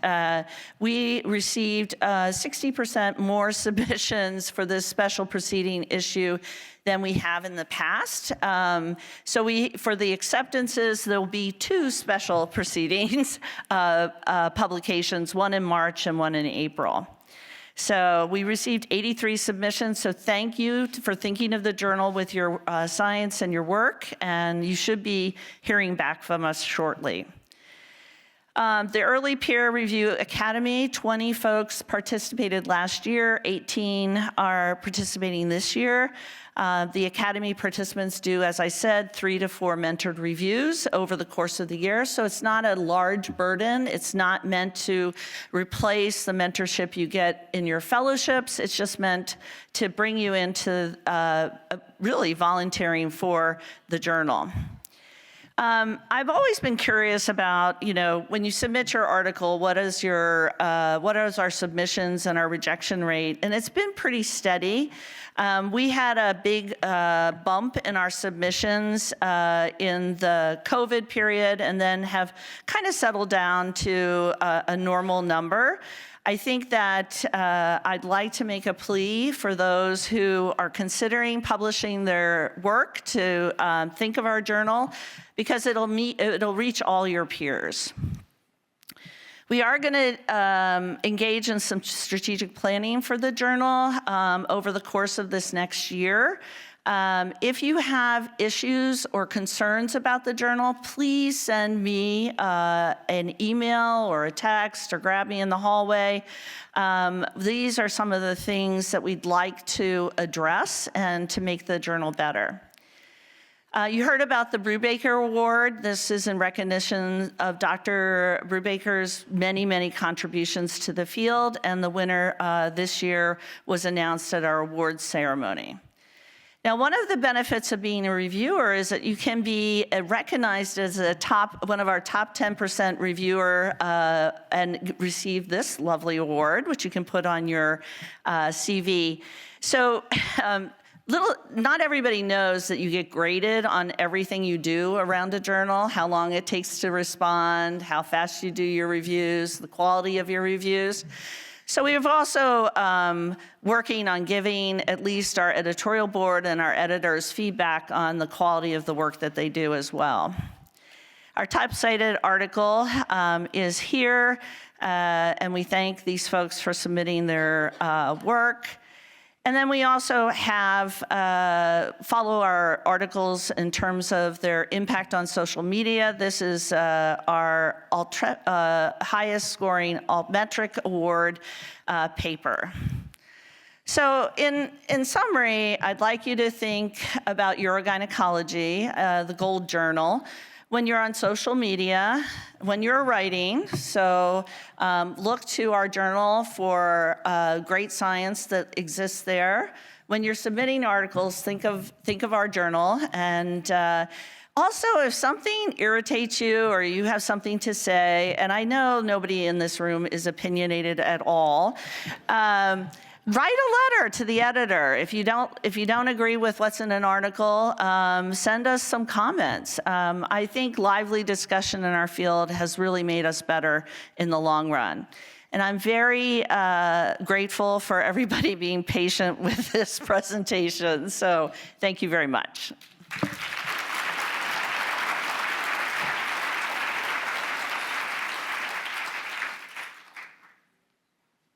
[SPEAKER 2] We received 60% more submissions for this special proceeding issue than we have in the past. So for the acceptances, there will be 2 special proceedings publications, one in March and one in April. So we received 83 submissions, so thank you for thinking of the journal with your science and your work, and you should be hearing back from us shortly. The Early Peer Review Academy, 20 folks participated last year, 18 are participating this year. The Academy participants do, as I said, 3 to 4 mentored reviews over the course of the year, so it's not a large burden. It's not meant to replace the mentorship you get in your fellowships. It's just meant to bring you into really volunteering for the journal. I've always been curious about, when you submit your article, what is our submissions and our rejection rate? And it's been pretty steady. We had a big bump in our submissions in the COVID period and then have kind of settled down to a normal number. I think that I'd like to make a plea for those who are considering publishing their work to think of our journal, because it'll reach all your peers. We are going to engage in some strategic planning for the journal over the course of this next year. If you have issues or concerns about the journal, please send me an email or a text or grab me in the hallway. These are some of the things that we'd like to address and to make the journal better. You heard about the Brubaker Award. This is in recognition of Dr. Brubaker's many, many contributions to the field, and the winner this year was announced at our awards ceremony. Now, one of the benefits of being a reviewer is that you can be recognized as one of our top 10% reviewer and receive this lovely award, which you can put on your CV. So, not everybody knows that you get graded on everything you do around a journal, how long it takes to respond, how fast you do your reviews, the quality of your reviews. So we've also working on giving at least our editorial board and our editors feedback on the quality of the work that they do as well. Our type-cited article is here, and we thank these folks for submitting their work. And then we also have follow our articles in terms of their impact on social media. This is our highest scoring altmetric award paper. So in summary, I'd like you to think about Urogynecology, the gold journal, when you're on social media, when you're writing. So look to our journal for great science that exists there. When you're submitting articles, think of our journal. And also, if something irritates you or you have something to say, and I know nobody in this room is opinionated at all, write a letter to the editor. If you don't agree with what's in an article, send us some comments. I think lively discussion in our field has really made us better in the long run. And I'm very grateful for everybody being patient with this presentation. So thank you very much.